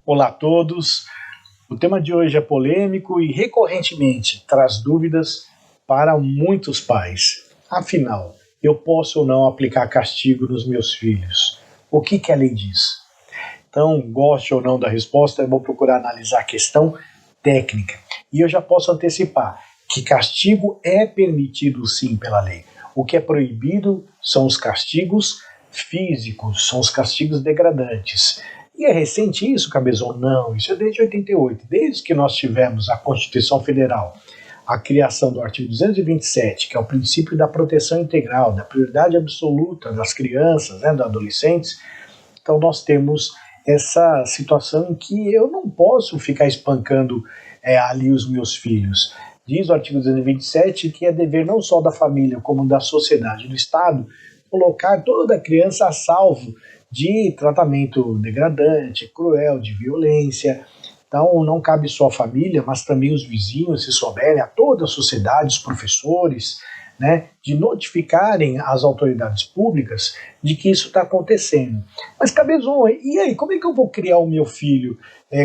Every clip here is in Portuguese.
Olá a todos. O tema de hoje é polêmico e recorrentemente traz dúvidas para muitos pais. Afinal, eu posso ou não aplicar castigo nos meus filhos? O que a lei diz? Então, goste ou não da resposta, eu vou procurar analisar a questão técnica. E eu já posso antecipar que castigo é permitido sim pela lei. O que é proibido são os castigos físicos, são os castigos degradantes. E é recente isso, Cabezon? Não, isso é desde 88, desde que nós tivemos a Constituição Federal, a criação do artigo 227, que é o princípio da proteção integral, da prioridade absoluta das crianças, dos adolescentes. Então nós temos essa situação em que eu não posso ficar espancando ali os meus filhos. Diz o artigo 227 que é dever não só da família, como da sociedade, do Estado, colocar toda criança a salvo de tratamento degradante, cruel, de violência. Então não cabe só a família, mas também os vizinhos, se souberem, a toda a sociedade, os professores, de notificarem as autoridades públicas de que isso está acontecendo. Mas, Cabezon, e aí, como é que eu vou criar o meu filho?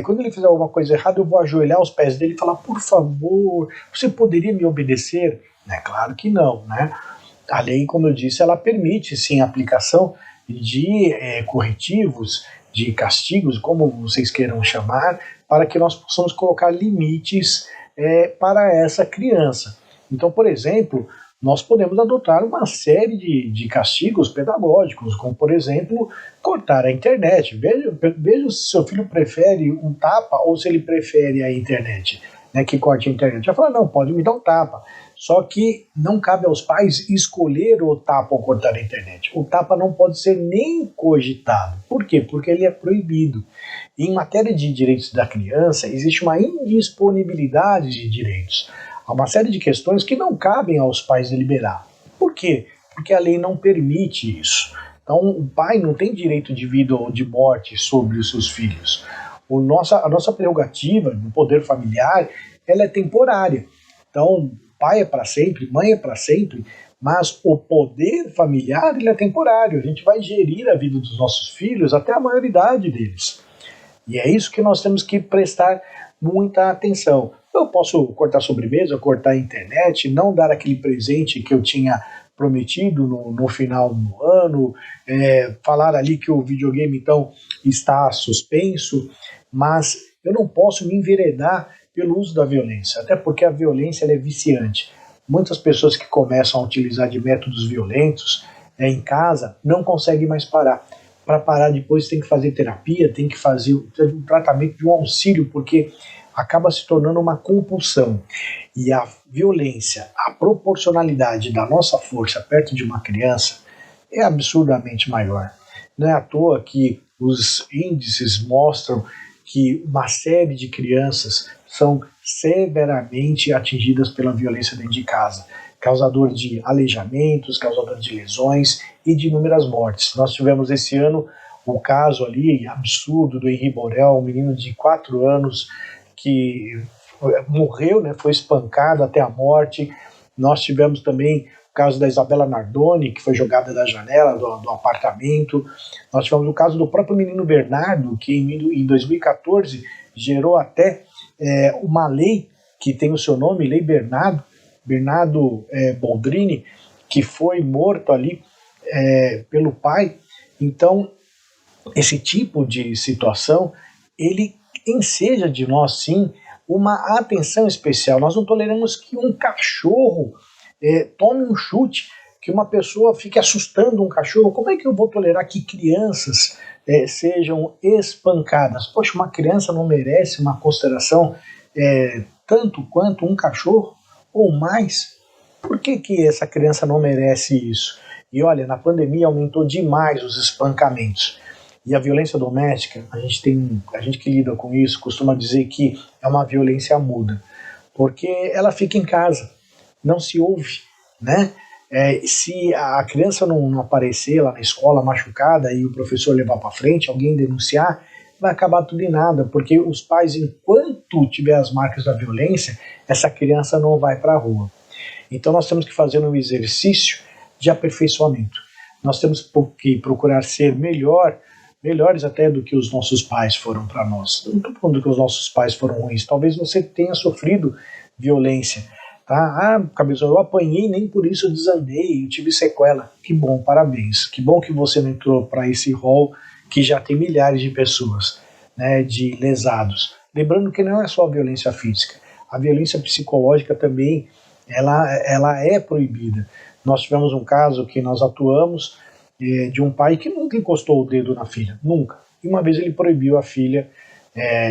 Quando ele fizer alguma coisa errada, eu vou ajoelhar aos pés dele e falar, por favor, você poderia me obedecer? Claro que não, A lei, como eu disse, ela permite sim a aplicação de corretivos, de castigos, como vocês queiram chamar, para que nós possamos colocar limites para essa criança. Então, por exemplo, nós podemos adotar uma série de castigos pedagógicos, como, por exemplo, cortar a internet. Veja se seu filho prefere um tapa ou se ele prefere a internet, que corte a internet. Já fala, não, pode me dar um tapa. Só que não cabe aos pais escolher o tapa ou cortar a internet. O tapa não pode ser nem cogitado. Por quê? Porque ele é proibido. Em matéria de direitos da criança, existe uma indisponibilidade de direitos. Há uma série de questões que não cabem aos pais deliberar. Por quê? Porque a lei não permite isso. Então, o pai não tem direito de vida ou de morte sobre os seus filhos. A nossa prerrogativa no poder familiar, ela é temporária. Então, pai é para sempre, mãe é para sempre, mas o poder familiar ele é temporário. A gente vai gerir a vida dos nossos filhos até a maioridade deles. E é isso que nós temos que prestar muita atenção. Eu posso cortar sobremesa, cortar a internet, não dar aquele presente que eu tinha prometido no final do ano, falar ali que o videogame então está suspenso, mas eu não posso me enveredar pelo uso da violência, até porque a violência ela é viciante. Muitas pessoas que começam a utilizar de métodos violentos em casa não conseguem mais parar. Para parar depois tem que fazer terapia, tem que fazer um tratamento de um auxílio, porque acaba se tornando uma compulsão. E a violência, a proporcionalidade da nossa força perto de uma criança é absurdamente maior. Não é à toa que os índices mostram que uma série de crianças são severamente atingidas pela violência dentro de casa, causador de aleijamentos, causador de lesões e de inúmeras mortes. Nós tivemos esse ano o caso ali absurdo do Henri Borel, um menino de 4 anos que morreu, foi espancado até a morte. Nós tivemos também o caso da Isabela Nardoni, que foi jogada da janela do apartamento. Nós tivemos o caso do próprio menino Bernardo, que em 2014 gerou até uma lei que tem o seu nome, Lei Bernardo Boldrini, que foi morto ali pelo pai. Então, esse tipo de situação, ele enseja de nós, sim, uma atenção especial. Nós não toleramos que um cachorro tome um chute, que uma pessoa fique assustando um cachorro. Como é que eu vou tolerar que crianças sejam espancadas? Poxa, uma criança não merece uma consideração tanto quanto um cachorro ou mais? Por que essa criança não merece isso? E olha, na pandemia aumentou demais os espancamentos. E a violência doméstica, a gente que lida com isso costuma dizer que é uma violência muda, porque ela fica em casa, não se ouve, se a criança não aparecer lá na escola machucada e o professor levar para frente, alguém denunciar, vai acabar tudo em nada, porque os pais, enquanto tiver as marcas da violência, essa criança não vai para a rua. Então nós temos que fazer um exercício de aperfeiçoamento. Nós temos que procurar ser melhor melhores até do que os nossos pais foram para nós. Eu não estou falando que os nossos pais foram ruins, talvez você tenha sofrido violência. Tá? Ah, cabeça, eu apanhei, nem por isso eu desandei, eu tive sequela. Que bom, parabéns. Que bom que você não entrou para esse rol que já tem milhares de pessoas, né, de lesados. Lembrando que não é só a violência física, a violência psicológica também, ela é proibida. Nós tivemos um caso que nós atuamos de um pai que nunca encostou o dedo na filha, nunca. E uma vez ele proibiu a filha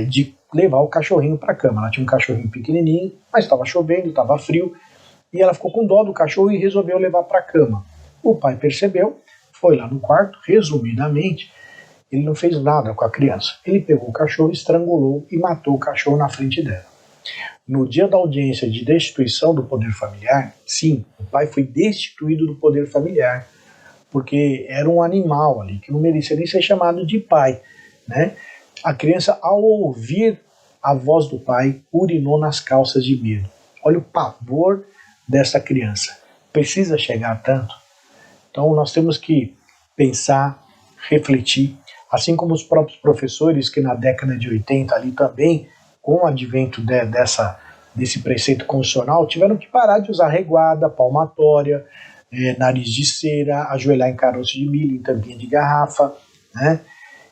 de levar o cachorrinho para a cama. Ela tinha um cachorrinho pequenininho, mas estava chovendo, estava frio, e ela ficou com dó do cachorro e resolveu levar para a cama. O pai percebeu, foi lá no quarto, resumidamente, ele não fez nada com a criança. Ele pegou o cachorro, estrangulou e matou o cachorro na frente dela. No dia da audiência de destituição do poder familiar, sim, o pai foi destituído do poder familiar, porque era um animal ali, que não merecia nem ser chamado de pai, né? A criança, ao ouvir a voz do pai, urinou nas calças de medo. Olha o pavor dessa criança. Precisa chegar a tanto? Então nós temos que pensar, refletir, assim como os próprios professores que na década de 80 ali também, com o advento desse preceito constitucional, tiveram que parar de usar reguada, palmatória, nariz de cera, ajoelhar em caroço de milho, em tampinha de garrafa, né?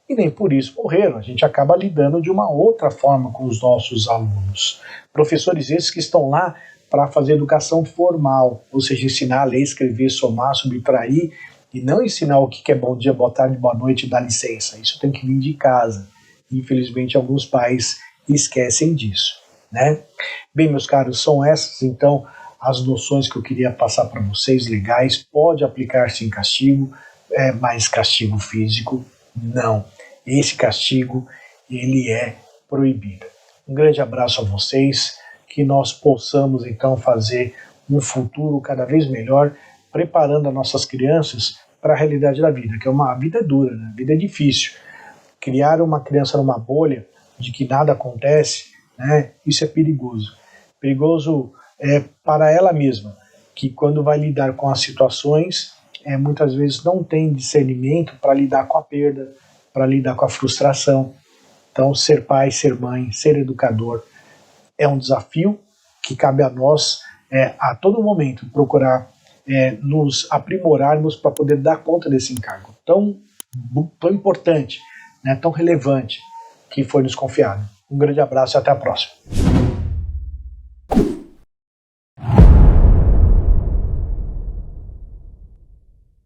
E nem por isso morreram. A gente acaba lidando de uma outra forma com os nossos alunos. Professores esses que estão lá para fazer educação formal, ou seja, ensinar a ler, escrever, somar, subtrair, e não ensinar o que é bom dia, boa tarde, boa noite, dá licença. Isso tem que vir de casa. Infelizmente, alguns pais esquecem disso, né? Bem, meus caros, são essas, então, as noções que eu queria passar para vocês, legais. Pode aplicar-se em castigo, mas castigo físico, não. Esse castigo, ele é proibido. Um grande abraço a vocês, que nós possamos então fazer um futuro cada vez melhor, preparando as nossas crianças para a realidade da vida, que a vida é dura, né? A vida é difícil. Criar uma criança numa bolha de que nada acontece, né? Isso é perigoso. Perigoso para ela mesma, que quando vai lidar com as situações, muitas vezes não tem discernimento para lidar com a perda, para lidar com a frustração. Então, ser pai, ser mãe, ser educador é um desafio que cabe a nós a todo momento procurar nos aprimorarmos para poder dar conta desse encargo tão importante, né, tão relevante que foi nos confiado. Um grande abraço e até a próxima.